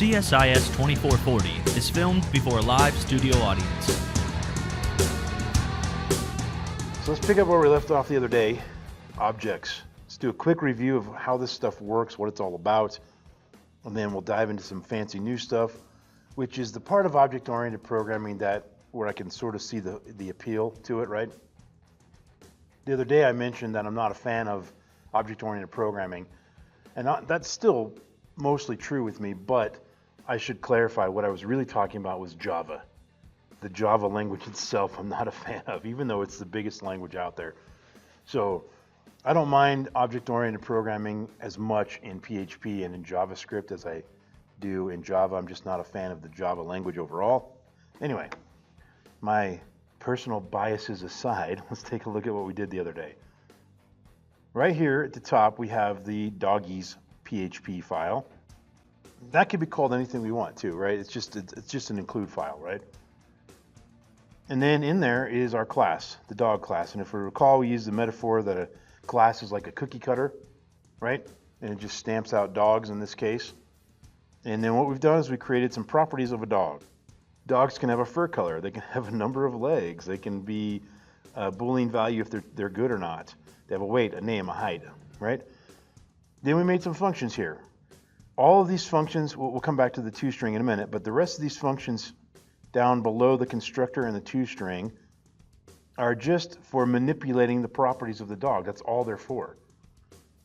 CSIS 2440 is filmed before a live studio audience. So let's pick up where we left off the other day, objects. Let's do a quick review of how this stuff works, what it's all about, and then we'll dive into some fancy new stuff, which is the part of object-oriented programming where I can sort of see the appeal to it, right? The other day I mentioned that I'm not a fan of object-oriented programming, and that's still mostly true with me, but I should clarify what I was really talking about was Java. The Java language itself I'm not a fan of, even though it's the biggest language out there. So I don't mind object-oriented programming as much in PHP and in JavaScript as I do in Java. I'm just not a fan of the Java language overall. Anyway, my personal biases aside, let's take a look at what we did the other day. Right here at the top, we have the doggies PHP file. That could be called anything we want to, right? It's just an include file, right? And then in there is our class, the dog class. And if we recall, we used the metaphor that a class is like a cookie cutter, right? And it just stamps out dogs in this case. And then what we've done is we created some properties of a dog. Dogs can have a fur color. They can have a number of legs. They can be a Boolean value if they're good or not. They have a weight, a name, a height, right? Then we made some functions here. All of these functions, we'll come back to the toString in a minute, but the rest of these functions down below the constructor and the toString are just for manipulating the properties of the dog. That's all they're for.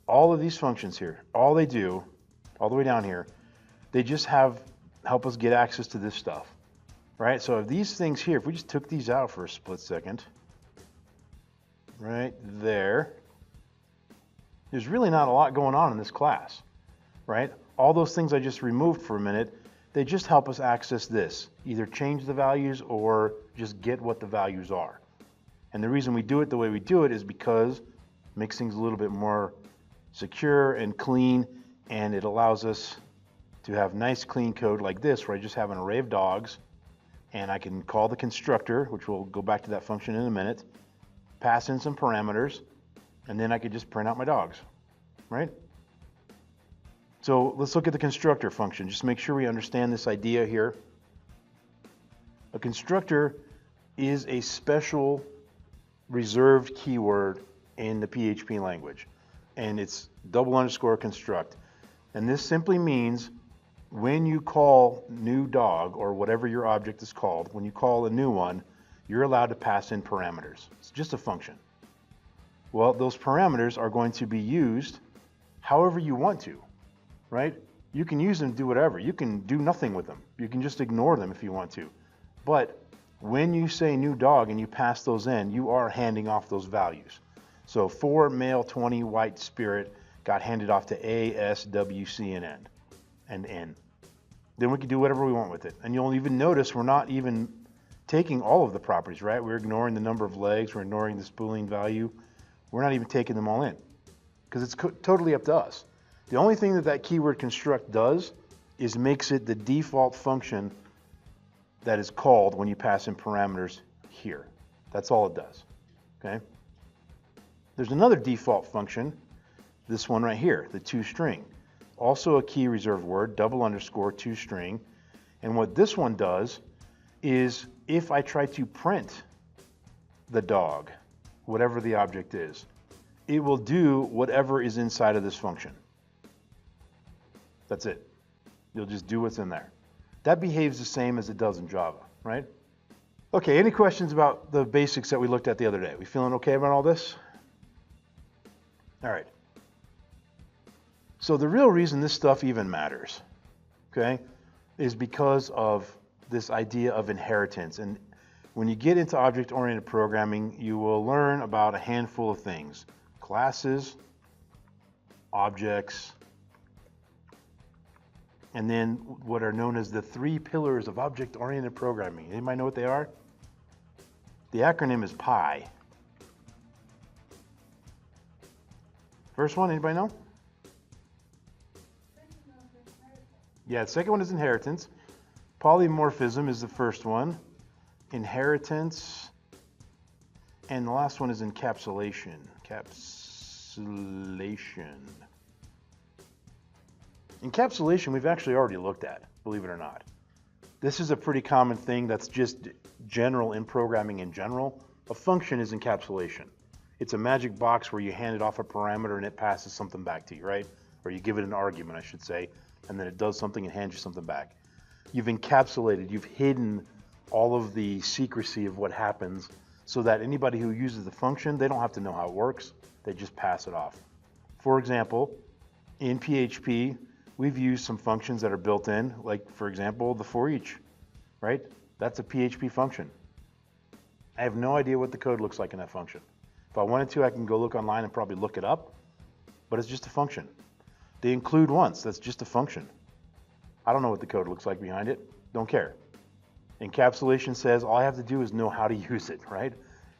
All of these functions here, all they do, all the way down here, they just help us get access to this stuff, right? So if these things here, if we just took these out for a split second, right there, there's really not a lot going on in this class, right? All those things I just removed for a minute, they just help us access this, either change the values or just get what the values are. And the reason we do it the way we do it is because it makes things a little bit more secure and clean, and it allows us to have nice clean code like this, where I just have an array of dogs, and I can call the constructor, which we'll go back to that function in a minute, pass in some parameters, and then I could just print out my dogs, right? So let's look at the constructor function. Just make sure we understand this idea here. A constructor is a special reserved keyword in the PHP language, and it's _construct. And this simply means when you call new dog, or whatever your object is called, when you call a new one, you're allowed to pass in parameters. It's just a function. Well, those parameters are going to be used however you want to, right? You can use them to do whatever. You can do nothing with them. You can just ignore them if you want to. But when you say new dog and you pass those in, you are handing off those values. So for male 20 white spirit got handed off to A, S, W, C, and N. Then we can do whatever we want with it. And you'll even notice we're not even taking all of the properties, right? We're ignoring the number of legs. We're ignoring this Boolean value. We're not even taking them all in because it's totally up to us. The only thing that keyword construct does is makes it the default function that is called when you pass in parameters here. That's all it does, okay? There's another default function, this one right here, the toString. Also a key reserved word, _toString. And what this one does is if I try to print the dog, whatever the object is, it will do whatever is inside of this function. That's it. You'll just do what's in there. That behaves the same as it does in Java, right? Okay, any questions about the basics that we looked at the other day? We feeling okay about all this? All right. So the real reason this stuff even matters, okay, is because of this idea of inheritance. And when you get into object-oriented programming, you will learn about a handful of things: classes, objects, and then what are known as the 3 pillars of object-oriented programming. Anybody know what they are? The acronym is PI. First one, anybody know? Yeah, the second one is inheritance. Polymorphism is the first one. Inheritance. And the last one is encapsulation. Encapsulation we've actually already looked at, believe it or not. This is a pretty common thing that's just general in programming in general. A function is encapsulation. It's a magic box where you hand it off a parameter and it passes something back to you, right? Or you give it an argument, I should say, and then it does something and hands you something back. You've encapsulated, you've hidden all of the secrecy of what happens so that anybody who uses the function, they don't have to know how it works, they just pass it off. For example, in PHP, we've used some functions that are built in, like for example, the for each, right? That's a PHP function. I have no idea what the code looks like in that function. If I wanted to, I can go look online and probably look it up, but it's just a function. The include once, that's just a function. I don't know what the code looks like behind it, don't care. Encapsulation says all I have to do is know how to use it, right?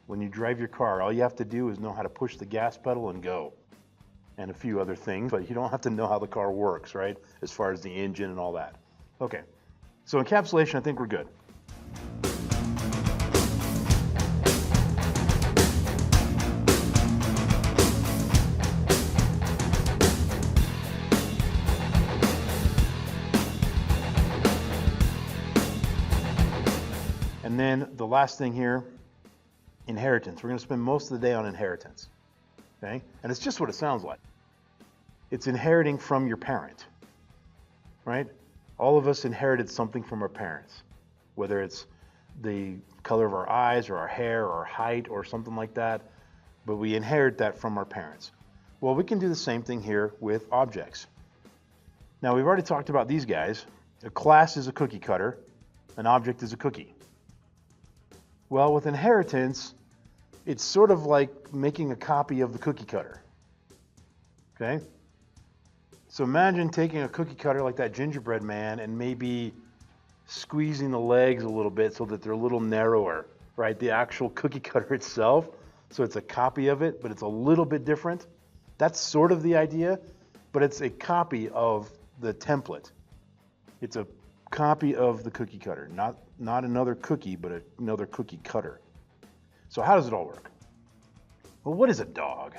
When you drive your car, all you have to do is know how to push the gas pedal and go. And a few other things, but you don't have to know how the car works, right? As far as the engine and all that. Okay, so encapsulation, I think we're good. And then the last thing here, inheritance. We're going to spend most of the day on inheritance, okay? And it's just what it sounds like. It's inheriting from your parent, right? All of us inherited something from our parents, whether it's the color of our eyes or our hair or our height or something like that, but we inherit that from our parents. Well, we can do the same thing here with objects. Now, we've already talked about these guys. A class is a cookie cutter, an object is a cookie. Well, with inheritance, it's sort of like making a copy of the cookie cutter, okay? So imagine taking a cookie cutter like that gingerbread man and maybe squeezing the legs a little bit so that they're a little narrower, right? The actual cookie cutter itself, so it's a copy of it, but it's a little bit different. That's sort of the idea, but it's a copy of the template. It's a copy of the cookie cutter, not another cookie, but another cookie cutter. So how does it all work? Well, what is a dog?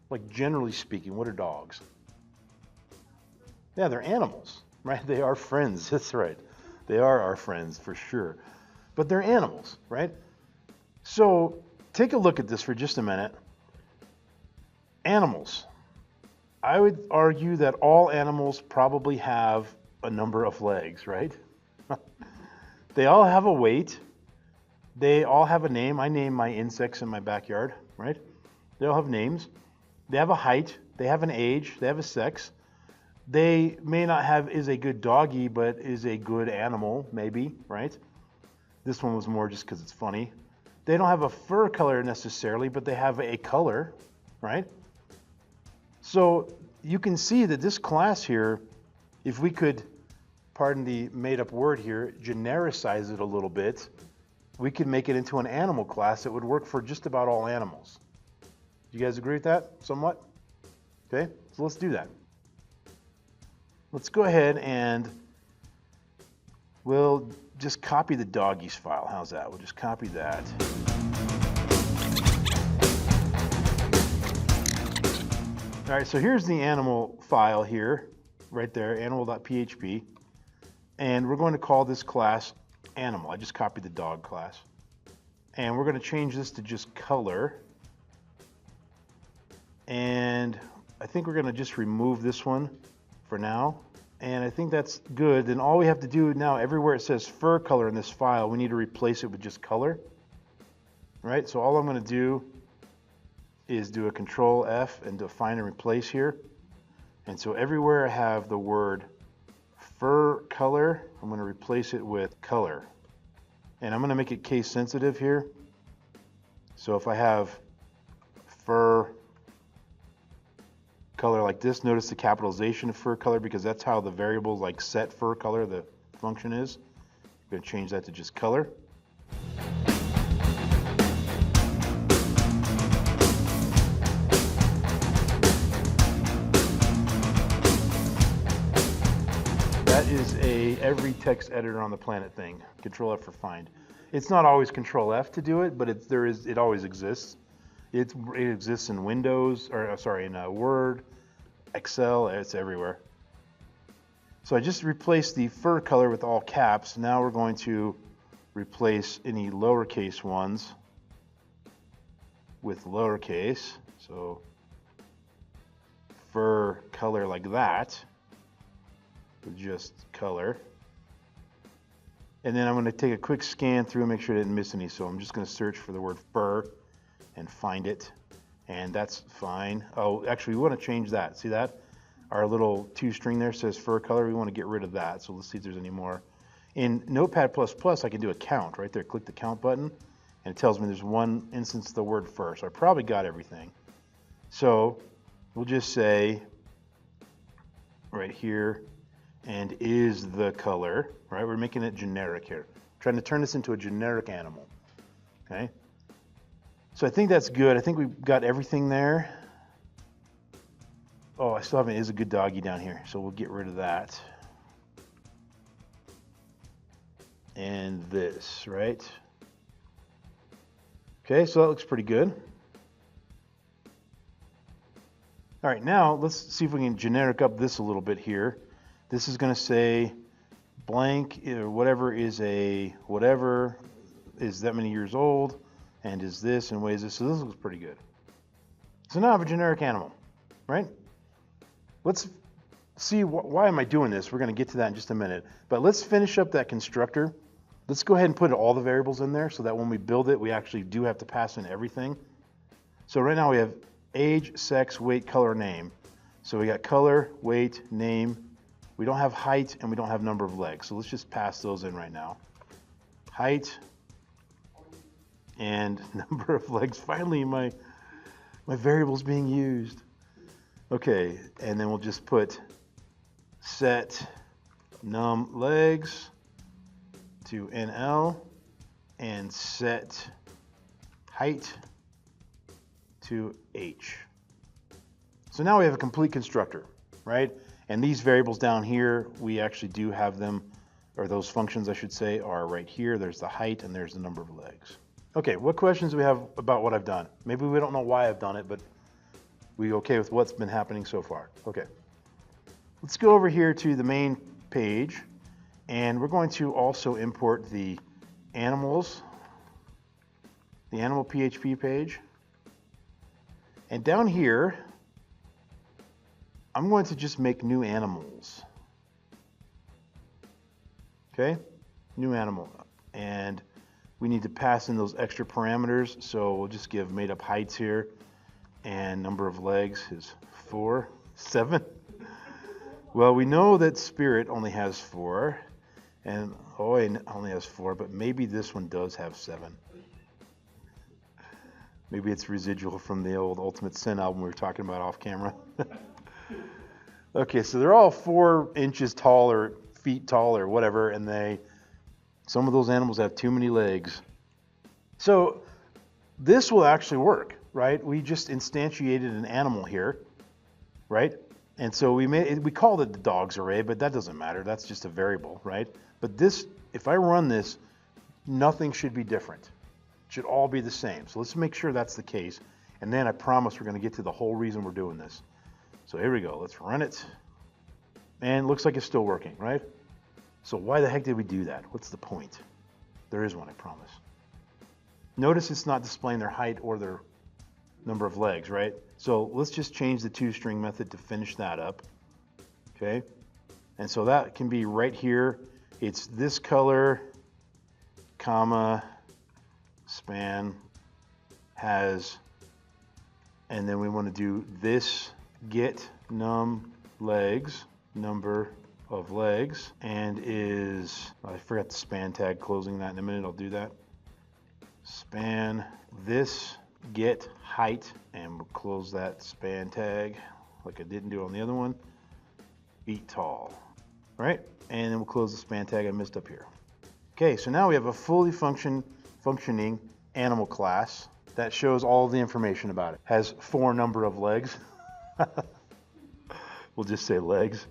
Like generally speaking, what are dogs? Yeah, they're animals, right? They are friends, that's right. They are our friends for sure. But they're animals, right? So take a look at this for just a minute. Animals. I would argue that all animals probably have a number of legs, right? They all have a weight. They all have a name. I name my insects in my backyard, right? They all have names. They have a height. They have an age. They have a sex. They may not have is a good doggy, but is a good animal, maybe, right? This one was more just because it's funny. They don't have a fur color necessarily, but they have a color, right? So you can see that this class here, if we could, pardon the made-up word here, genericize it a little bit, we could make it into an animal class that would work for just about all animals. You guys agree with that somewhat? Okay, so let's do that. Let's go ahead and we'll just copy the doggies file. How's that? We'll just copy that. All right, so here's the animal file here, right there, animal.php. And we're going to call this class animal. I just copied the dog class. And we're going to change this to just color. And I think we're going to just remove this one for now. And I think that's good. Then all we have to do now, everywhere it says fur color in this file, we need to replace it with just color. Right? So all I'm going to do is do a Control F and define and replace here. And so everywhere I have the word fur color, I'm going to replace it with color. And I'm going to make it case sensitive here. So if I have fur color like this, notice the capitalization of fur color because that's how the variable like set fur color, the function is. I'm going to change that to just color. That is a every text editor on the planet thing. Control F for find. It's not always Control F to do it, but it always exists. It exists in Windows, or sorry, in Word, Excel. It's everywhere. So I just replaced the fur color with all caps. Now we're going to replace any lowercase ones with lowercase. So fur color like that with just color. And then I'm going to take a quick scan through and make sure I didn't miss any. So I'm just going to search for the word fur and find it. And that's fine. Oh, actually, we want to change that. See that? Our little toString there says fur color. We want to get rid of that. So let's see if there's any more. In Notepad++, I can do a count right there. Click the count button, and it tells me there's one instance of the word fur. So I probably got everything. So we'll just say right here, and is the color, right? We're making it generic here. Trying to turn this into a generic animal, okay? So I think that's good. I think we've got everything there. Oh, I still have an is a good doggy down here, so we'll get rid of that. And this, right? Okay, so that looks pretty good. All right, now let's see if we can generic up this a little bit here. This is going to say blank or whatever is that many years old and is this and weighs this. So this looks pretty good. So now I have a generic animal, right? Let's see why am I doing this? We're going to get to that in just a minute. But let's finish up that constructor. Let's go ahead and put all the variables in there so that when we build it, we actually do have to pass in everything. So right now we have age, sex, weight, color, name. So we got color, weight, name. We don't have height and we don't have number of legs. So let's just pass those in right now. Height and number of legs. Finally, my variable's being used. Okay, and then we'll just put set num legs to NL and set height to H. So now we have a complete constructor, right? And these variables down here, we actually do have them, or those functions I should say, are right here. There's the height and there's the number of legs. Okay, what questions do we have about what I've done? Maybe we don't know why I've done it, but we okay with what's been happening so far? Okay. Let's go over here to the main page, and we're going to also import the animals, the animal PHP page. And down here, I'm going to just make new animals. Okay, new animal. And we need to pass in those extra parameters, so we'll just give made up heights here, and number of legs is 4, 7. Well, we know that spirit only has 4, and Oi only has 4, but maybe this one does have 7. Maybe it's residual from the old Ultimate Sin album we were talking about off camera. Okay, so they're all 4 inches tall or feet tall or whatever, and some of those animals have too many legs. So this will actually work, right? We just instantiated an animal here, right? And so we called it the dogs array, but that doesn't matter. That's just a variable, right? But this, if I run this, nothing should be different. It should all be the same. So let's make sure that's the case. And then I promise we're going to get to the whole reason we're doing this. So here we go. Let's run it. And it looks like it's still working, right? So why the heck did we do that? What's the point? There is one, I promise. Notice it's not displaying their height or their number of legs, right? So let's just change the toString method to finish that up. Okay? And so that can be right here. It's this color, comma, span, has, and then we want to do this get num legs, number of legs, and is, I forgot the span tag, closing that in a minute, I'll do that. Span this get height, and we'll close that span tag like I didn't do on the other one. Feet tall. All right, and then we'll close the span tag I missed up here. Okay, so now we have a fully functioning animal class that shows all the information about it. Has 4 number of legs. We'll just say legs.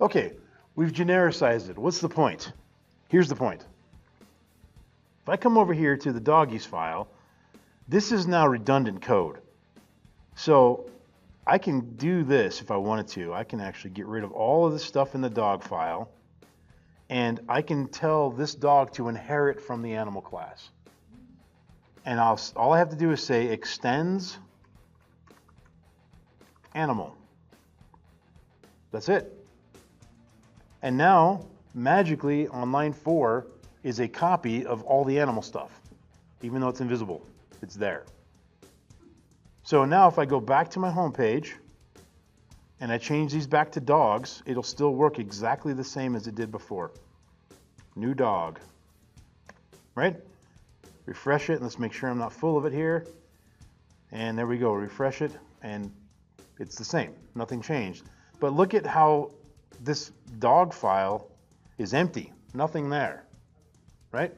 Okay, we've genericized it. What's the point? Here's the point. If I come over here to the doggies file, this is now redundant code. So I can do this if I wanted to. I can actually get rid of all of the stuff in the dog file, and I can tell this dog to inherit from the animal class. And all I have to do is say extends animal. That's it. And now, magically, on line 4 is a copy of all the animal stuff, even though it's invisible. It's there. So now if I go back to my home page and I change these back to dogs, it'll still work exactly the same as it did before. New dog, right? Refresh it, and let's make sure I'm not full of it here. And there we go, refresh it, and it's the same, nothing changed. But look at how this dog file is empty, nothing there, right?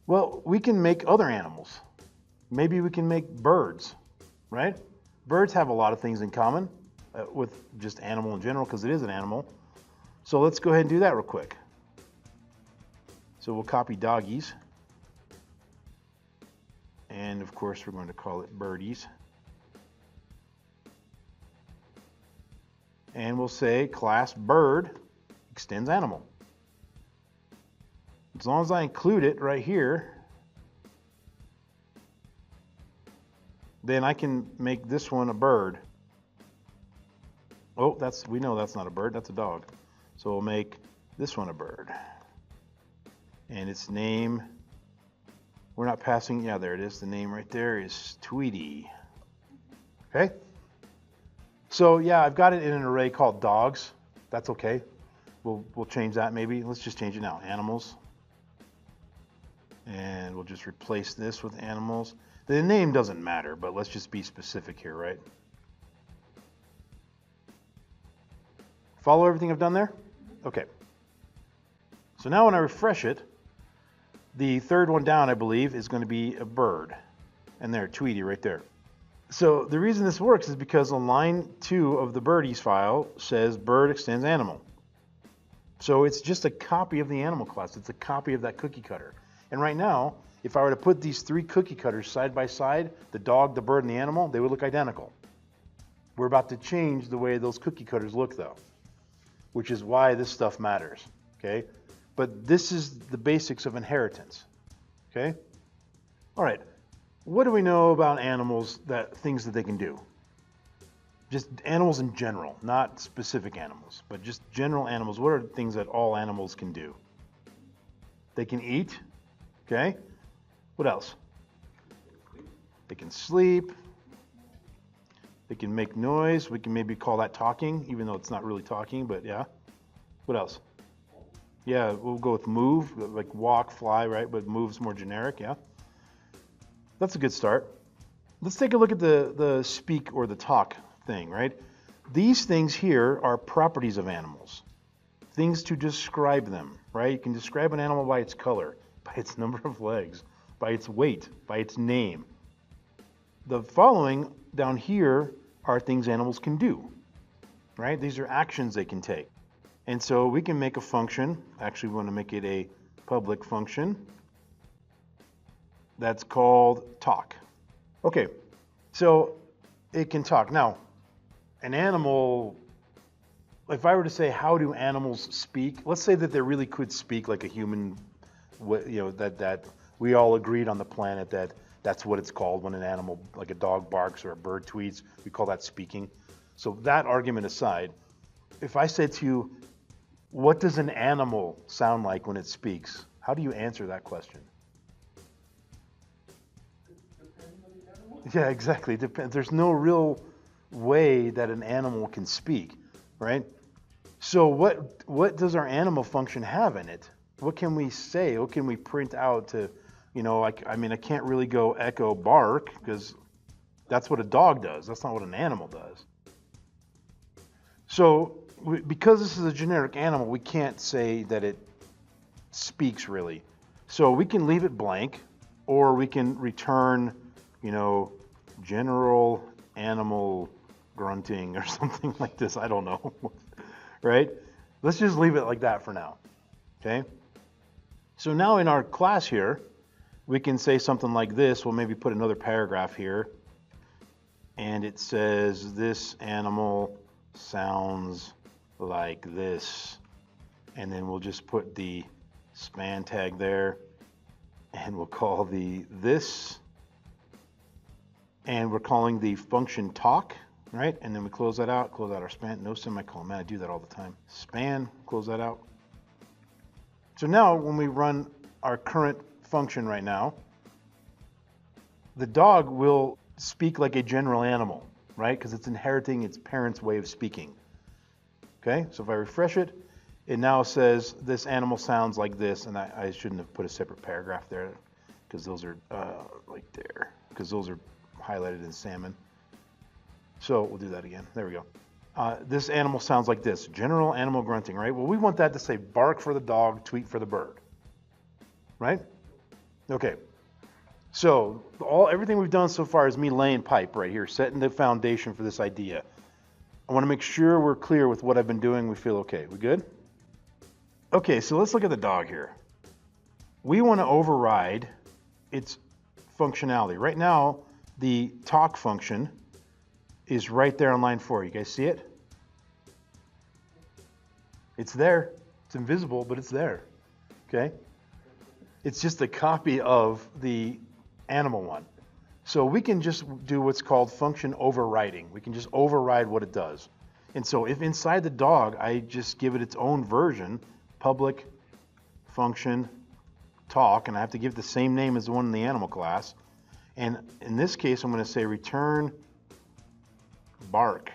Well, we can make other animals. Maybe we can make birds, right? Birds have a lot of things in common with just animal in general, because it is an animal. So let's go ahead and do that real quick. So we'll copy doggies. And of course, we're going to call it birdies. And we'll say class bird extends animal. As long as I include it right here, then I can make this one a bird. Oh, we know that's not a bird, that's a dog. So we'll make this one a bird. And its name, we're not passing, yeah, there it is. The name right there is Tweety. Okay? So yeah, I've got it in an array called dogs. That's okay. We'll change that maybe. Let's just change it now. Animals. And we'll just replace this with animals. The name doesn't matter, but let's just be specific here, right? Follow everything I've done there? Okay. So now when I refresh it, the third one down, I believe, is going to be a bird. And there, Tweety right there. So the reason this works is because on line 2 of the birdies file says bird extends animal. So it's just a copy of the animal class. It's a copy of that cookie cutter. And right now, if I were to put these 3 cookie cutters side by side, the dog, the bird, and the animal, they would look identical. We're about to change the way those cookie cutters look, though, which is why this stuff matters, okay? But this is the basics of inheritance, okay? All right, what do we know about animals, things that they can do? Just animals in general, not specific animals, but just general animals. What are things that all animals can do? They can eat, okay? What else? They can sleep. They can make noise. We can maybe call that talking, even though it's not really talking, but yeah. What else? Yeah, we'll go with move, like walk, fly, right? But move's more generic, yeah. That's a good start. Let's take a look at the speak or the talk thing, right? These things here are properties of animals, things to describe them, right? You can describe an animal by its color, by its number of legs, by its weight, by its name. The following down here are things animals can do, right? These are actions they can take. And so we can make a function, actually we want to make it a public function, that's called talk. Okay, so it can talk. Now, an animal, if I were to say how do animals speak, let's say that they really could speak like a human, that we all agreed on the planet that that's what it's called when an animal, like a dog barks or a bird tweets, we call that speaking. So that argument aside, if I said to you, what does an animal sound like when it speaks? How do you answer that question? Yeah, exactly. There's no real way that an animal can speak, right? So what does our animal function have in it? What can we say? What can we print out to, I mean, I can't really go echo bark because that's what a dog does. That's not what an animal does. So because this is a generic animal, we can't say that it speaks really. So we can leave it blank, or we can return, general animal grunting or something like this. I don't know, right? Let's just leave it like that for now, okay? So now in our class here, we can say something like this. We'll maybe put another paragraph here. and it says this animal sounds like this. And then we'll just put the span tag there, and we'll call the this, and we're calling the function talk, right? And then we close that out, close out our span, no semicolon. Man, I do that all the time. Span, close that out. So now when we run our current function right now, the dog will speak like a general animal, right? Because it's inheriting its parents' way of speaking. Okay, so if I refresh it, it now says this animal sounds like this, and I shouldn't have put a separate paragraph there because those are like there, because those are highlighted in salmon. So we'll do that again. There we go. This animal sounds like this, general animal grunting, right? Well, we want that to say bark for the dog, tweet for the bird, right? Okay. So everything we've done so far is me laying pipe right here, setting the foundation for this idea. I want to make sure we're clear with what I've been doing. We feel okay. We good? Okay, so let's look at the dog here. We want to override its functionality. Right now, the talk function is right there on line 4. You guys see it? It's there. It's invisible, but it's there. Okay? It's just a copy of the animal one. So we can just do what's called function overriding. We can just override what it does. And so if inside the dog, I just give it its own version, public function talk, and I have to give it the same name as the one in the animal class. And in this case, I'm going to say return bark.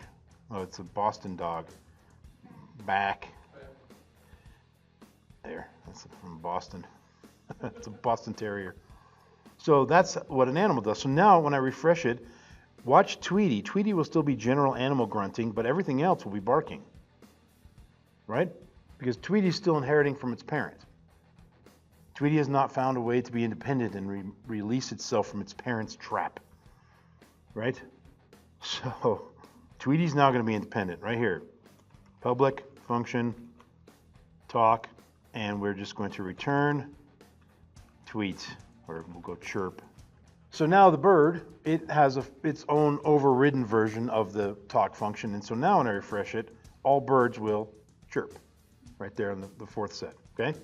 Oh, it's a Boston dog. Back. There, that's from Boston. It's a Boston Terrier. So that's what an animal does. So now when I refresh it, watch Tweety. Tweety will still be general animal grunting, but everything else will be barking, right? Because Tweety's still inheriting from its parent. Tweety has not found a way to be independent and release itself from its parent's trap, right? So Tweety's now going to be independent right here. Public function talk, and we're just going to return tweet, or we'll go chirp. So now the bird, it has its own overridden version of the talk function, and so now when I refresh it, all birds will chirp right there in the fourth set, okay?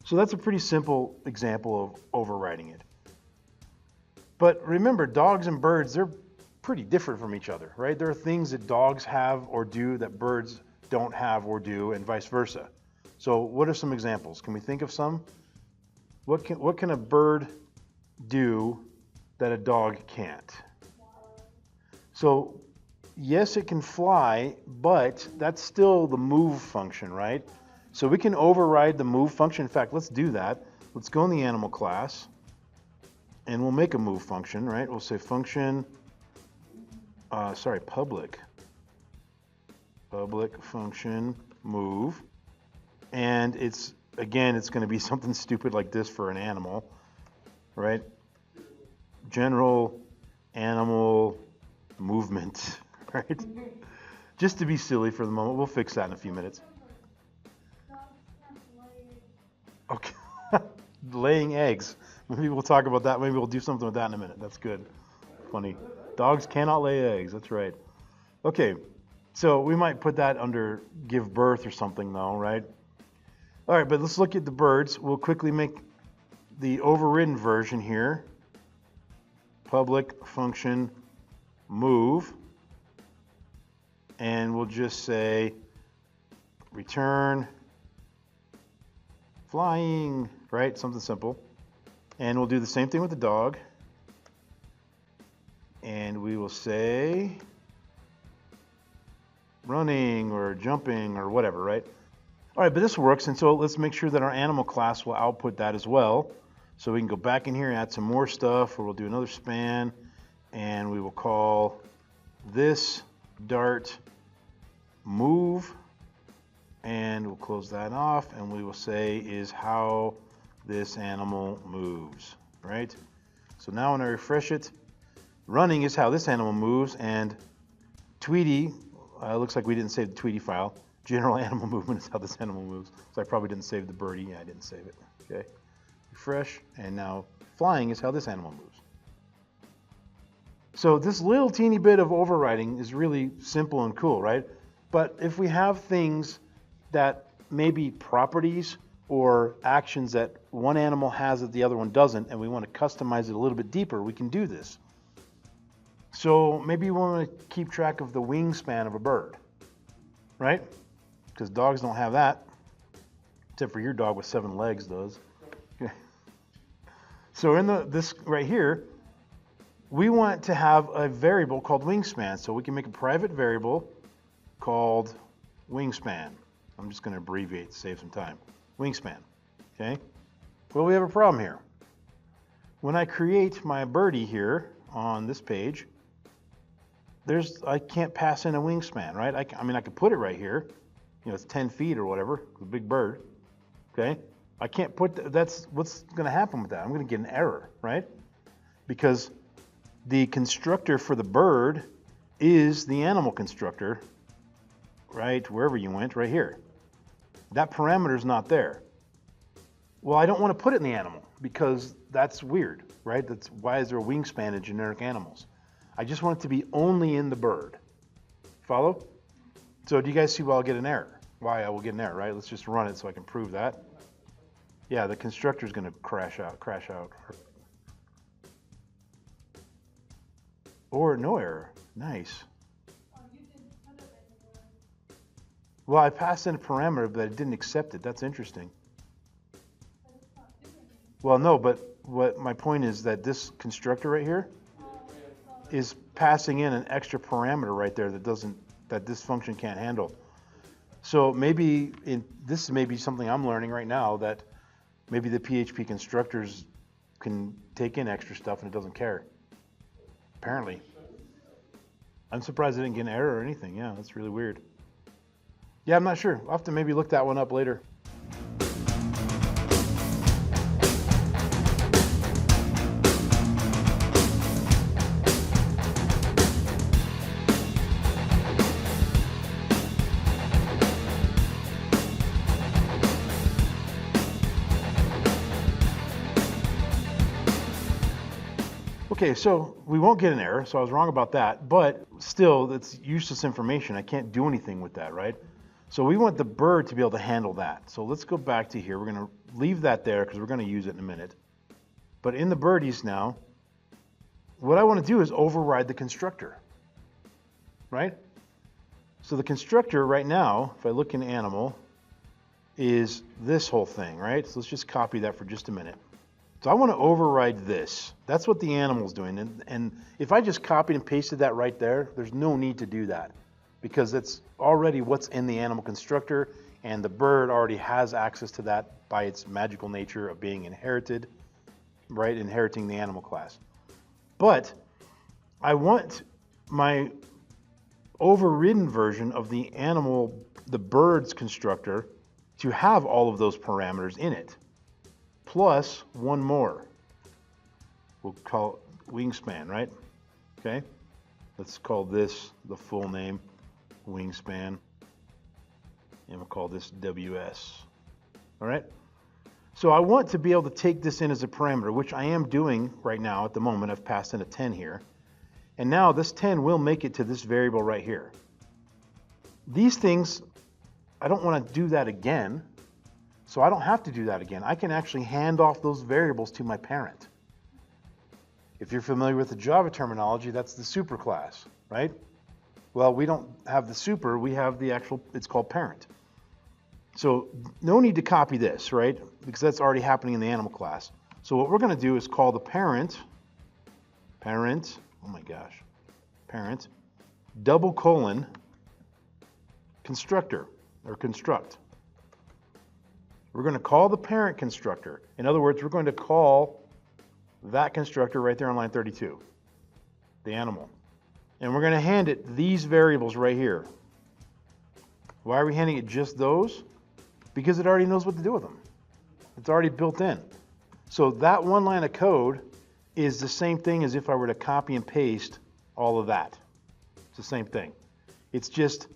So that's a pretty simple example of overriding it. But remember, dogs and birds, they're pretty different from each other, right? There are things that dogs have or do that birds don't have or do, and vice versa. So what are some examples? Can we think of some? What can a bird do that a dog can't? So yes, it can fly, but that's still the move function, right? So we can override the move function. In fact, let's do that. Let's go in the animal class, and we'll make a move function, right? We'll say function, public function move, and it's going to be something stupid like this for an animal, right? General animal movement, right? Just to be silly for the moment. We'll fix that in a few minutes. Okay. Laying eggs. Maybe we'll talk about that. Maybe we'll do something with that in a minute. That's good. Funny. Dogs cannot lay eggs. That's right. Okay. So we might put that under give birth or something though, right? All right, but let's look at the birds. We'll quickly make the overridden version here. Public function move. And we'll just say return flying, right? Something simple. And we'll do the same thing with the dog. And we will say running or jumping or whatever, right? All right, but this works, and so let's make sure that our animal class will output that as well. So we can go back in here and add some more stuff, or we'll do another span, and we will call this dart move, and we'll close that off, and we will say is how this animal moves, right? So now when I refresh it, running is how this animal moves, and Tweety, looks like we didn't save the Tweety file. General animal movement is how this animal moves. So I probably didn't save the birdie. Yeah, I didn't save it. Okay. Refresh, and now flying is how this animal moves. So this little teeny bit of overriding is really simple and cool, right? But if we have things that maybe properties or actions that one animal has that the other one doesn't, and we want to customize it a little bit deeper, we can do this. So maybe you want to keep track of the wingspan of a bird, right? Because dogs don't have that, except for your dog with 7 legs does. So in this right here, we want to have a variable called wingspan. So we can make a private variable called wingspan. I'm just going to abbreviate to save some time. Wingspan, okay? Well, we have a problem here. When I create my birdie here on this page, I can't pass in a wingspan, right? I mean, I could put it right here. You know, it's 10 feet or whatever, it's a big bird, okay? I can't put, that's what's going to happen with that. I'm going to get an error, right? Because the constructor for the bird is the animal constructor, right? Wherever you went, right here. That parameter is not there. Well, I don't want to put it in the animal because that's weird, right? That's why is there a wingspan in generic animals? I just want it to be only in the bird. Follow? So do you guys see why I'll get an error? Why I will get an error, right? Let's just run it so I can prove that. Yeah, the constructor is going to crash out. Or no error. Nice. Well, I passed in a parameter, but it didn't accept it. That's interesting. Well, no, but what my point is that this constructor right here is passing in an extra parameter right there that this function can't handle. So maybe this may be something I'm learning right now, that maybe the PHP constructors can take in extra stuff and it doesn't care. Apparently. I'm surprised I didn't get an error or anything. Yeah, that's really weird. Yeah, I'm not sure. I'll have to maybe look that one up later. Okay, so we won't get an error, so I was wrong about that, but still, that's useless information. I can't do anything with that, right? So we want the bird to be able to handle that. So let's go back to here. We're going to leave that there because we're going to use it in a minute. But in the birdies now, what I want to do is override the constructor, right? So the constructor right now, if I look in animal, is this whole thing, right? So let's just copy that for just a minute. So I want to override this. That's what the animal's doing. And if I just copied and pasted that right there, there's no need to do that because it's already what's in the animal constructor, and the bird already has access to that by its magical nature of being inherited, right? Inheriting the animal class. But I want my overridden version of the bird's constructor to have all of those parameters in it. Plus one more. We'll call it wingspan, right? Okay. Let's call this the full name, wingspan. And we'll call this WS. All right. So I want to be able to take this in as a parameter, which I am doing right now at the moment. I've passed in a 10 here. And now this 10 will make it to this variable right here. These things, I don't want to do that again. So I don't have to do that again. I can actually hand off those variables to my parent. If you're familiar with the Java terminology, that's the superclass, right? Well, we don't have the super, we have the actual, it's called parent. So no need to copy this, right? Because that's already happening in the animal class. So what we're going to do is call the parent, oh my gosh, parent, double colon, constructor, or construct. We're going to call the parent constructor. In other words, we're going to call that constructor right there on line 32, the animal. And we're going to hand it these variables right here. Why are we handing it just those? Because it already knows what to do with them. It's already built in. So that one line of code is the same thing as if I were to copy and paste all of that. It's the same thing. It's just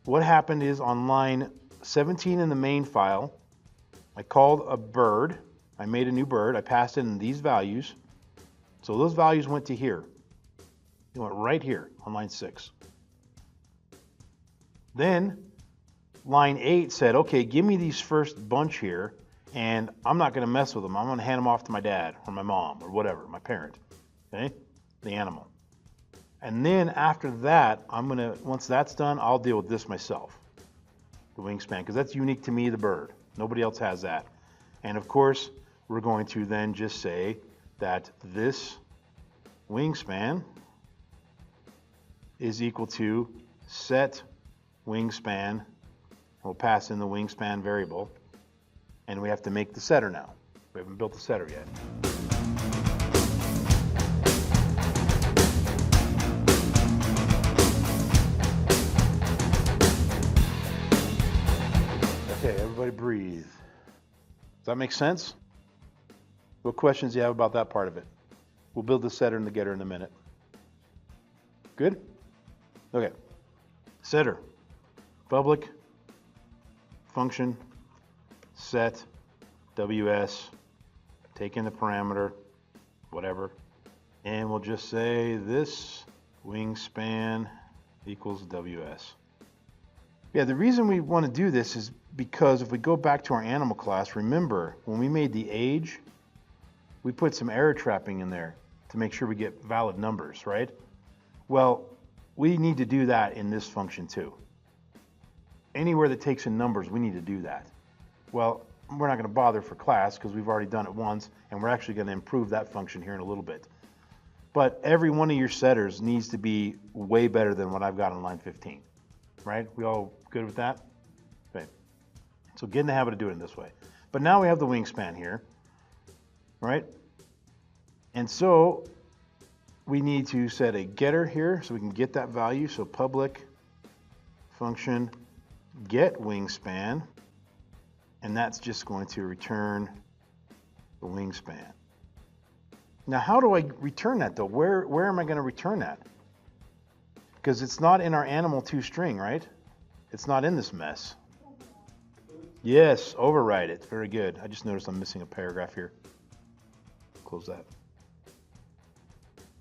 what happened is on line 17 in the main file, I called a bird, I made a new bird, I passed in these values. So those values went to here. It went right here on line 6. Then line 8 said, okay, give me these first bunch here, and I'm not going to mess with them. I'm going to hand them off to my dad or my mom or whatever, my parent, okay, the animal. And then after that, once that's done, I'll deal with this myself, the wingspan, because that's unique to me, the bird. Nobody else has that. And of course, we're going to then just say that this wingspan is equal to set wingspan. We'll pass in the wingspan variable, and we have to make the setter now. We haven't built the setter yet. Okay, everybody breathe. Does that make sense? What questions do you have about that part of it? We'll build the setter and the getter in a minute. Good? Okay. Setter. Public function set ws, take in the parameter, whatever, and we'll just say this wingspan equals ws. Yeah, the reason we want to do this is because if we go back to our animal class, remember when we made the age, we put some error trapping in there to make sure we get valid numbers, right? Well, we need to do that in this function too. Anywhere that takes in numbers, we need to do that. Well, we're not going to bother for class because we've already done it once, and we're actually going to improve that function here in a little bit. But every one of your setters needs to be way better than what I've got on line 15, right? We all good with that? Okay. So get in the habit of doing it this way. But now we have the wingspan here, right? And so we need to set a getter here so we can get that value. So public function get wingspan, and that's just going to return the wingspan. Now, how do I return that though? Where am I going to return that? Because it's not in our animal toString, right? It's not in this mess. Yes, override it. Very good. I just noticed I'm missing a paragraph here. Close that.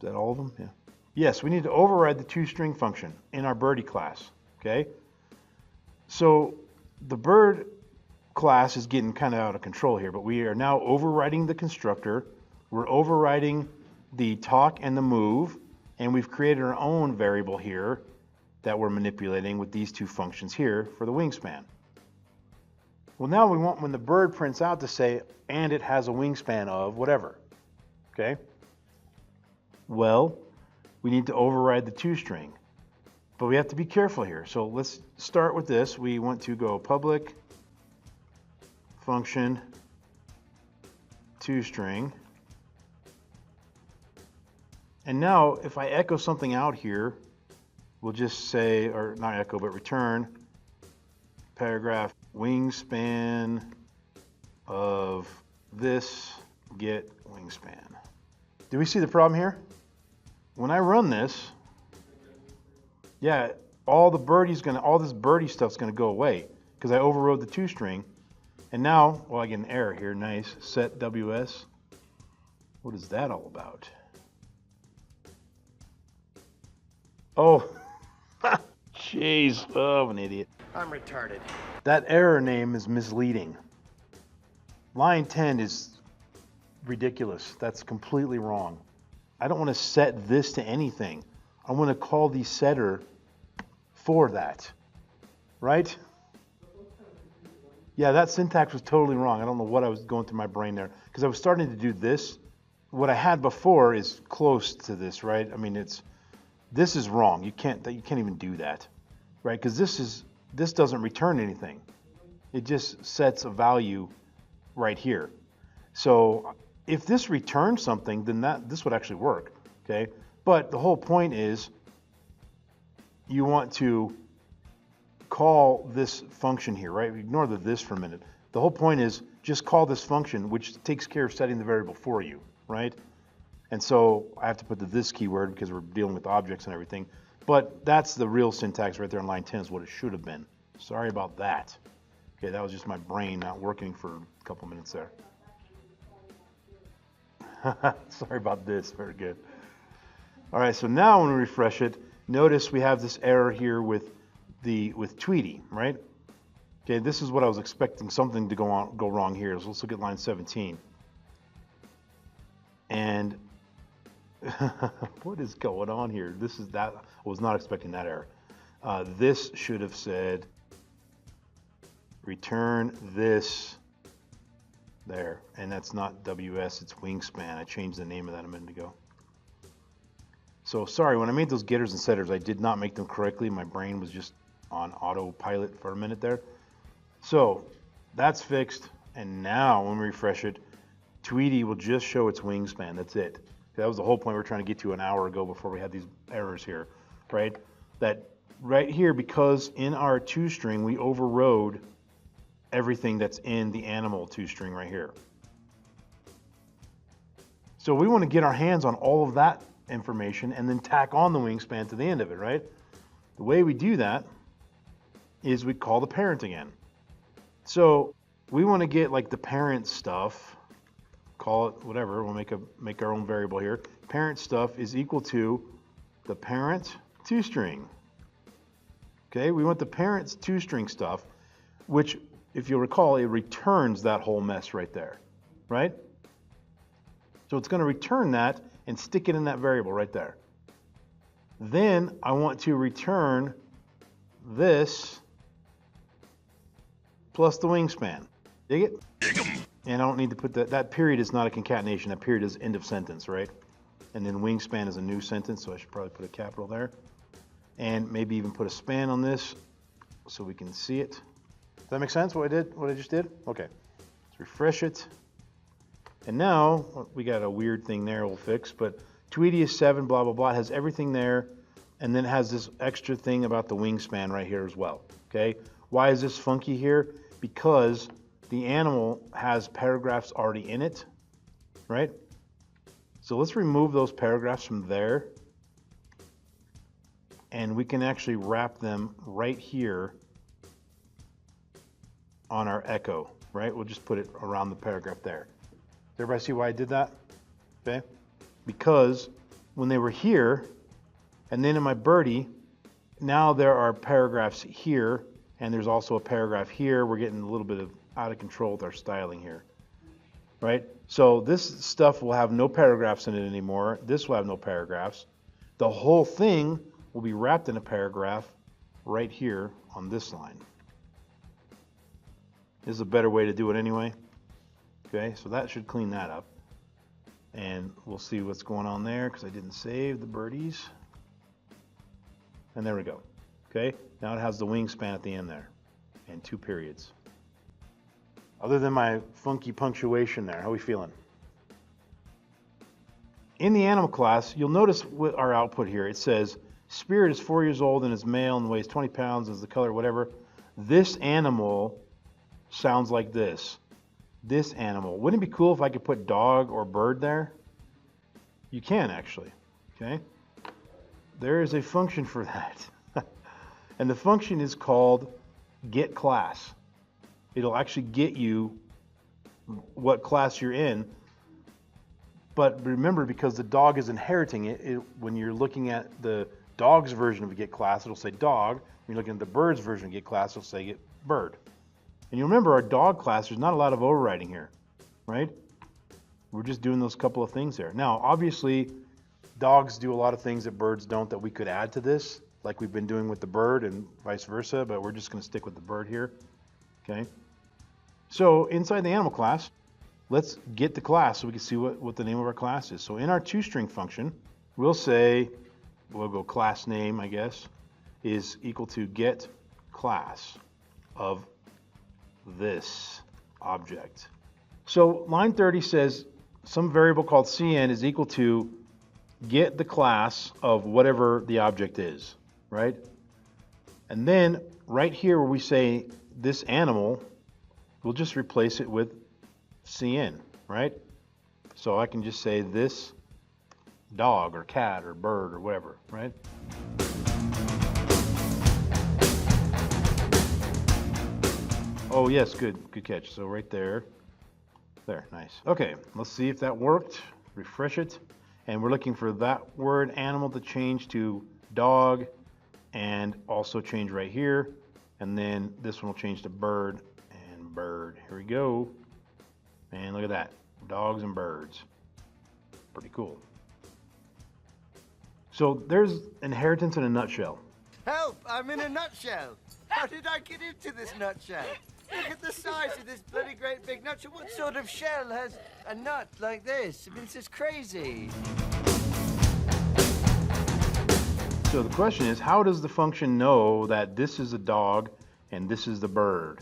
Is that all of them? Yeah. Yes, we need to override the toString function in our birdie class. Okay. So the bird class is getting kind of out of control here, but we are now overriding the constructor. We're overriding the talk and the move, and we've created our own variable here that we're manipulating with these two functions here for the wingspan. Well, now we want when the bird prints out to say, and it has a wingspan of whatever. Okay? Well, we need to override the toString. But we have to be careful here. So let's start with this. We want to go public function toString. And now if I echo something out here, we'll just say, or not echo, but return paragraph wingspan of this get wingspan. Do we see the problem here? When I run this, yeah, all this birdie stuff's gonna go away because I overrode the toString. And now, well, I get an error here, nice, set ws. What is that all about? Oh, jeez, oh, I'm an idiot. I'm retarded. That error name is misleading. Line 10 is ridiculous. That's completely wrong. I don't want to set this to anything. I want to call the setter for that, right? Yeah, that syntax was totally wrong. I don't know what I was going through my brain there because I was starting to do this. What I had before is close to this, right? I mean, this is wrong. You can't even do that, right? Because this doesn't return anything. It just sets a value right here. So if this returns something, then this would actually work, okay? But the whole point is you want to call this function here, right? Ignore the this for a minute. The whole point is just call this function, which takes care of setting the variable for you, right? And so I have to put the this keyword because we're dealing with objects and everything. But that's the real syntax right there in line 10 is what it should have been. Sorry about that. Okay, that was just my brain not working for a couple minutes there. Sorry about this. Very good. All right, so now when we refresh it, notice we have this error here with Tweety, right? Okay, this is what I was expecting something to go wrong here. So let's look at line 17. And what is going on here? I was not expecting that error. This should have said return this there, and that's not WS, it's wingspan. I changed the name of that a minute ago. So sorry, when I made those getters and setters, I did not make them correctly. My brain was just on autopilot for a minute there. So that's fixed, and now when we refresh it, Tweety will just show its wingspan. That's it. That was the whole point we were trying to get to an hour ago before we had these errors here, right? That right here, because in our toString we overrode everything that's in the animal toString right here. So we want to get our hands on all of that information and then tack on the wingspan to the end of it, right? The way we do that is we call the parent again. So we want to get like the parent stuff, call it whatever, we'll make our own variable here. Parent stuff is equal to the parent toString. Okay, we want the parent's toString stuff, which, if you'll recall, it returns that whole mess right there, right? So it's going to return that and stick it in that variable right there. Then I want to return this plus the wingspan. Dig it? And I don't need to put that period is not a concatenation. That period is end of sentence, right? And then wingspan is a new sentence, so I should probably put a capital there. And maybe even put a span on this so we can see it. Does that make sense, what I just did? Okay, let's refresh it. And now, we got a weird thing there we'll fix, but Tweety is 7, blah, blah, blah. It has everything there, and then it has this extra thing about the wingspan right here as well, okay? Why is this funky here? Because the animal has paragraphs already in it, right? So let's remove those paragraphs from there, and we can actually wrap them right here on our echo, right? We'll just put it around the paragraph there. Does everybody see why I did that? Okay? Because when they were here, and then in my birdie, now there are paragraphs here, and there's also a paragraph here. We're getting a little bit out of control with our styling here, right? So this stuff will have no paragraphs in it anymore. This will have no paragraphs. The whole thing will be wrapped in a paragraph right here on this line. This is a better way to do it anyway. Okay, so that should clean that up. And we'll see what's going on there because I didn't save the birdies. And there we go. Okay, now it has the wingspan at the end there and 2 periods. Other than my funky punctuation there, how are we feeling? In the animal class, you'll notice with our output here, it says Spirit is 4 years old and is male and weighs 20 pounds, is the color, whatever. This animal sounds like this. This animal. Wouldn't it be cool if I could put dog or bird there? You can actually, okay? There is a function for that. And the function is called getClass. It'll actually get you what class you're in. But remember, because the dog is inheriting it, when you're looking at the dog's version of getClass, it'll say dog. When you're looking at the bird's version of getClass, it'll say get bird. And you remember our dog class, there's not a lot of overriding here, right? We're just doing those couple of things there. Now, obviously, dogs do a lot of things that birds don't that we could add to this, like we've been doing with the bird and vice versa, but we're just going to stick with the bird here, okay? So inside the animal class, let's get the class so we can see what the name of our class is. So in our toString function, we'll say, we'll go class name, I guess, is equal to get class of this object. So line 30 says some variable called cn is equal to get the class of whatever the object is, right? And then right here where we say this animal, we'll just replace it with cn, right? So I can just say this dog or cat or bird or whatever, right? Oh yes, good catch. So right there, nice. Okay, let's see if that worked. Refresh it. And we're looking for that word animal to change to dog, and also change right here. And then this one will change to bird and bird. Here we go. And look at that, dogs and birds. Pretty cool. So there's inheritance in a nutshell. Help! I'm in a nutshell. How did I get into this nutshell? Look at the size of this bloody great big nutshell. What sort of shell has a nut like this? I mean, this is crazy. So the question is, how does the function know that this is a dog and this is the bird?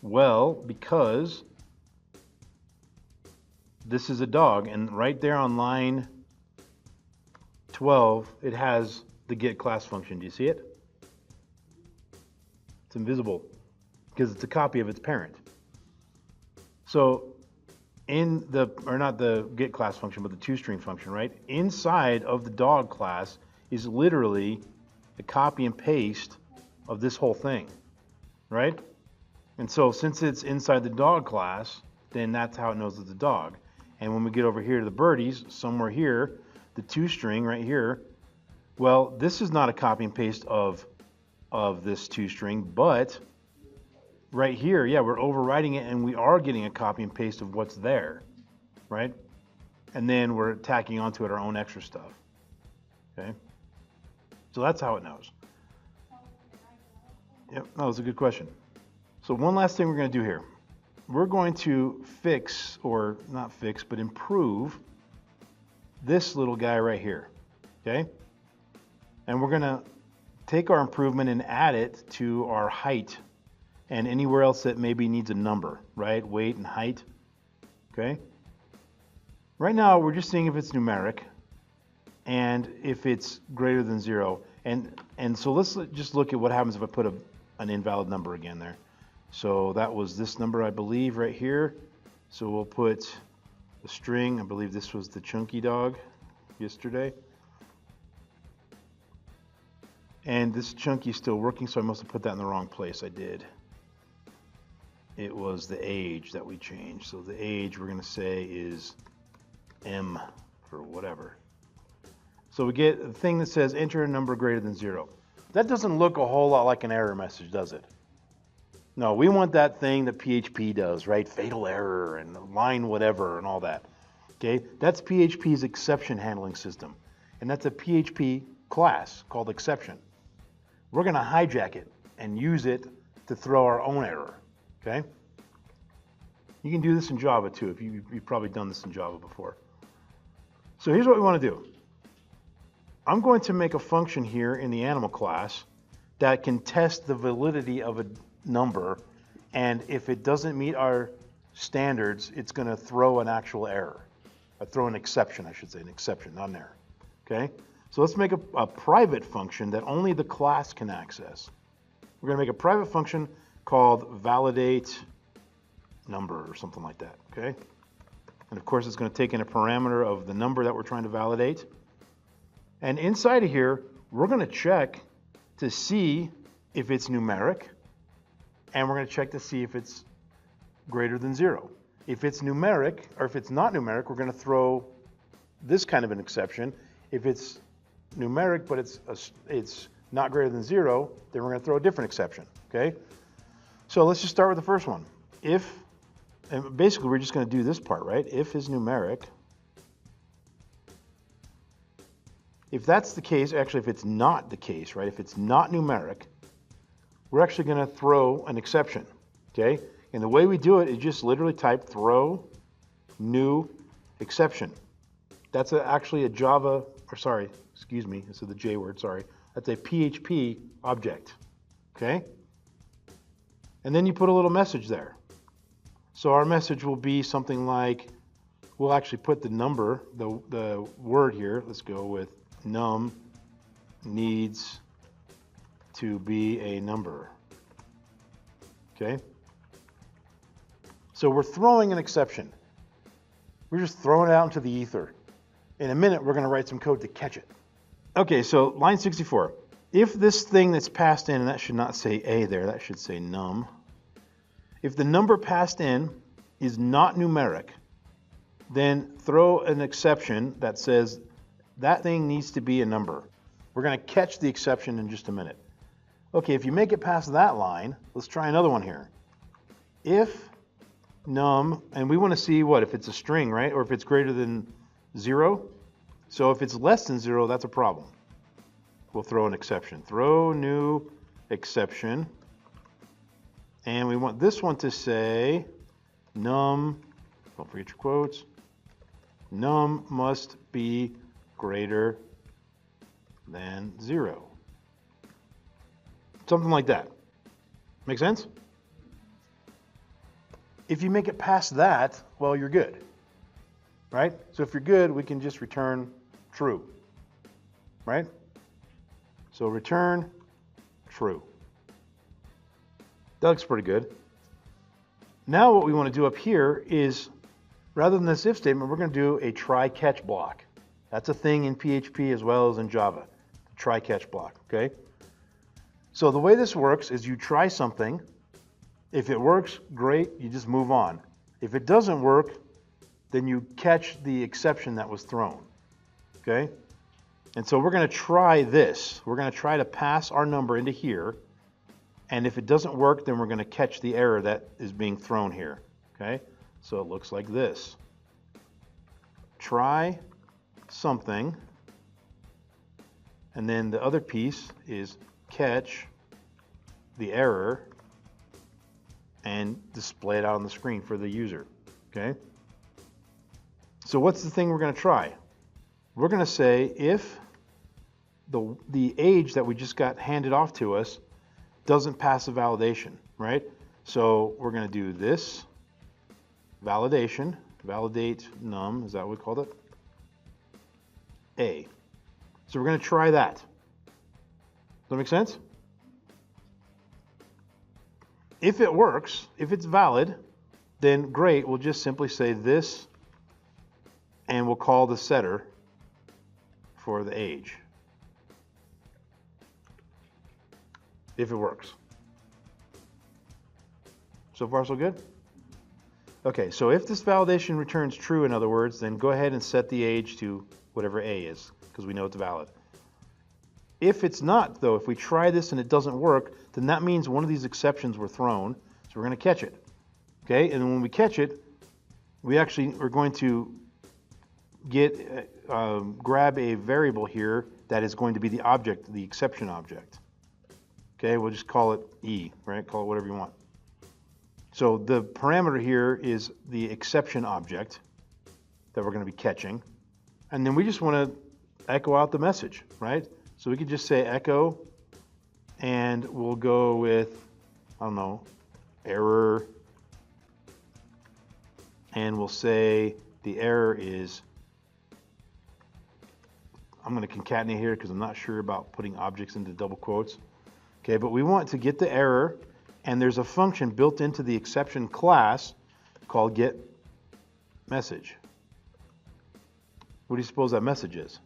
Well, because this is a dog, and right there on line 12, it has the get class function. Do you see it? It's invisible because it's a copy of its parent. So in the, or not the get class function, but the toString function, right? Inside of the dog class is literally a copy and paste of this whole thing, right? And so since it's inside the dog class, then that's how it knows it's a dog. And when we get over here to the birdies, somewhere here, the toString right here, well, this is not a copy and paste of this toString, but right here, yeah, we're overriding it and we are getting a copy and paste of what's there, right? And then we're tacking onto it our own extra stuff, okay? So that's how it knows. Yep, that was a good question. So one last thing we're going to do here. We're going to fix, or not fix, but improve this little guy right here, okay? And we're going to take our improvement and add it to our height and anywhere else that maybe needs a number, right? Weight and height, okay? Right now, we're just seeing if it's numeric and if it's greater than 0. And so let's just look at what happens if I put an invalid number again there. So that was this number, I believe, right here. So we'll put the string. I believe this was the chunky dog yesterday. And this chunky is still working, so I must have put that in the wrong place. I did. It was the age that we changed. So the age we're going to say is M for whatever. So we get a thing that says enter a number greater than 0. That doesn't look a whole lot like an error message, does it? No, we want that thing that PHP does, right? Fatal error and line whatever and all that. Okay, that's PHP's exception handling system. And that's a PHP class called exception. We're going to hijack it and use it to throw our own error. Okay? You can do this in Java too, if you've probably done this in Java before. So here's what we want to do. I'm going to make a function here in the animal class that can test the validity of a number, and if it doesn't meet our standards, it's going to throw an actual error. Throw an exception, I should say, an exception, not an error. Okay? So let's make a private function that only the class can access. We're going to make a private function called validate number or something like that. Okay? And of course, it's going to take in a parameter of the number that we're trying to validate. And inside of here, we're going to check to see if it's numeric, and we're going to check to see if it's greater than 0. If it's numeric, or if it's not numeric, we're going to throw this kind of an exception. If it's numeric, but it's not greater than 0, then we're going to throw a different exception, okay? So let's just start with the first one. If, and basically we're just going to do this part, right? If is numeric. If that's the case, actually if it's not the case, right? If it's not numeric, we're actually going to throw an exception, okay? And the way we do it is just literally type throw new exception. That's actually a Java, or sorry, excuse me, this is the J word, sorry. That's a PHP object, okay? And then you put a little message there. So our message will be something like, we'll actually put the number, the word here, let's go with num needs to be a number, okay? So we're throwing an exception. We're just throwing it out into the ether. In a minute, we're going to write some code to catch it. Okay, so line 64. If this thing that's passed in, and that should not say A there, that should say num. If the number passed in is not numeric, then throw an exception that says that thing needs to be a number. We're going to catch the exception in just a minute. Okay, if you make it past that line, let's try another one here. If num, and we want to see what, if it's a string, right? Or if it's greater than 0. So if it's less than 0, that's a problem. We'll throw an exception. Throw new exception. And we want this one to say num, don't forget your quotes, num must be greater than 0. Something like that. Make sense? If you make it past that, well, you're good, right? So if you're good, we can just return true, right? So return true. That looks pretty good. Now what we want to do up here is, rather than this if statement, we're going to do a try-catch block. That's a thing in PHP as well as in Java, try-catch block, okay? So the way this works is you try something. If it works, great, you just move on. If it doesn't work, then you catch the exception that was thrown, okay? And so we're going to try this. We're going to try to pass our number into here, and if it doesn't work, then we're going to catch the error that is being thrown here, okay? So it looks like this. Try something, and then the other piece is catch the error and display it out on the screen for the user, okay? So what's the thing we're going to try? We're going to say if the age that we just got handed off to us doesn't pass a validation, right? So we're going to do this, validation, validate num, is that what we called it? A. So we're going to try that. Does that make sense? If it works, if it's valid, then great, we'll just simply say this, and we'll call the setter for the age. If it works. So far, so good? Okay, so if this validation returns true, in other words, then go ahead and set the age to whatever A is, because we know it's valid. If it's not, though, if we try this and it doesn't work, then that means one of these exceptions were thrown, so we're going to catch it. Okay, and when we catch it, we actually are going to grab a variable here that is going to be the object, the exception object. Okay, we'll just call it E, right? Call it whatever you want. So the parameter here is the exception object that we're going to be catching. And then we just want to echo out the message, right? So we could just say echo, and we'll go with, I don't know, error, and we'll say the error is, I'm going to concatenate here because I'm not sure about putting objects into double quotes. Okay, but we want to get the error, and there's a function built into the exception class called getMessage. What do you suppose that message is?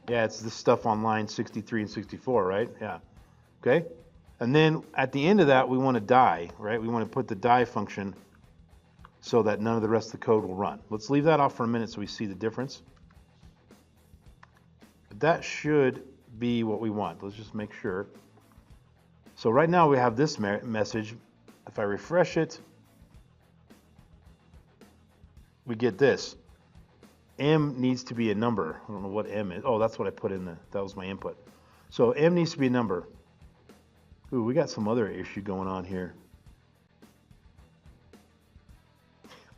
Yeah, it's this stuff on line 63 and 64, right? Yeah. Okay? And then at the end of that, we want to die, right? We want to put the die function so that none of the rest of the code will run. Let's leave that off for a minute so we see the difference. But that should be what we want. Let's just make sure. So right now we have this message. If I refresh it, we get this. M needs to be a number. I don't know what M is. Oh, that's what I put in that was my input. So M needs to be a number. Ooh, we got some other issue going on here.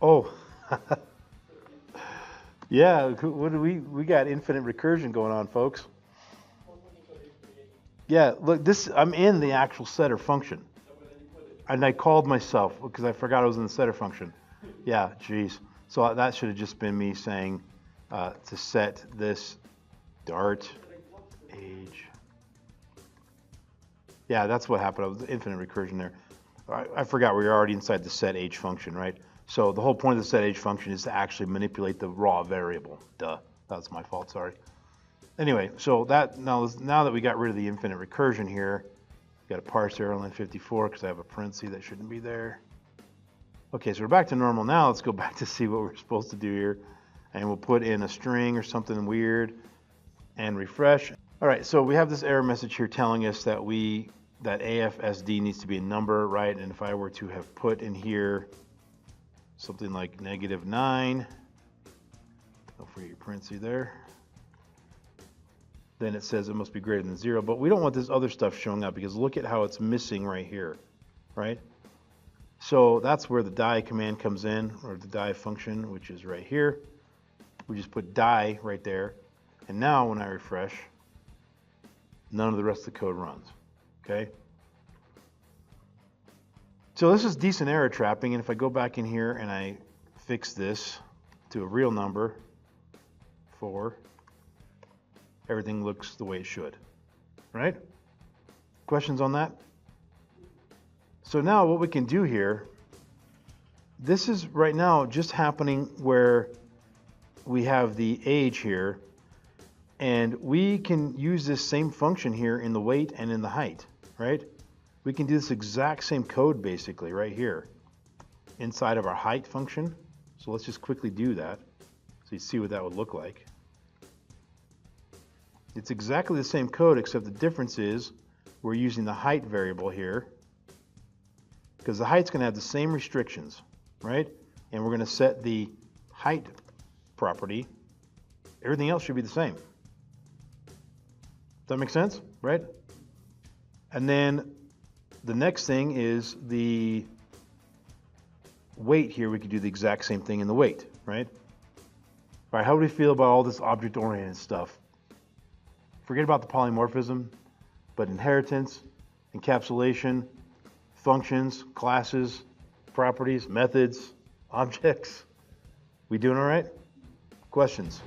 Oh, yeah, what do we got infinite recursion going on, folks. Yeah, look, I'm in the actual setter function. And I called myself because I forgot I was in the setter function. Yeah, geez. So that should have just been me saying to set this dart age. Yeah, that's what happened. I was infinite recursion there. I forgot we were already inside the set age function, right? So the whole point of the set age function is to actually manipulate the raw variable. Duh, that's my fault, sorry. Anyway, so that now that we got rid of the infinite recursion here, got a parse error on line 54 because I have a parenthesis that shouldn't be there. Okay, so we're back to normal now. Let's go back to see what we're supposed to do here. and we'll put in a string or something weird and refresh. All right, so we have this error message here telling us that that AFSD needs to be a number, right? And if I were to have put in here something like -9, don't forget your parenthesis there, then it says it must be greater than 0. But we don't want this other stuff showing up because look at how it's missing right here, right? So that's where the die command comes in, or the die function, which is right here. We just put die right there. And now when I refresh, none of the rest of the code runs, okay? So this is decent error trapping, and if I go back in here and I fix this to a real number, 4, everything looks the way it should, right? Questions on that? So now what we can do here, this is right now just happening where we have the age here, and we can use this same function here in the weight and in the height, right? We can do this exact same code basically right here inside of our height function. So let's just quickly do that so you see what that would look like. It's exactly the same code, except the difference is we're using the height variable here, because the height's going to have the same restrictions, right? And we're going to set the height property. Everything else should be the same. Does that make sense, right? And then the next thing is the weight here. We could do the exact same thing in the weight, right? All right, how do we feel about all this object-oriented stuff? Forget about the polymorphism, but inheritance, encapsulation, functions, classes, properties, methods, objects. We doing all right? Questions?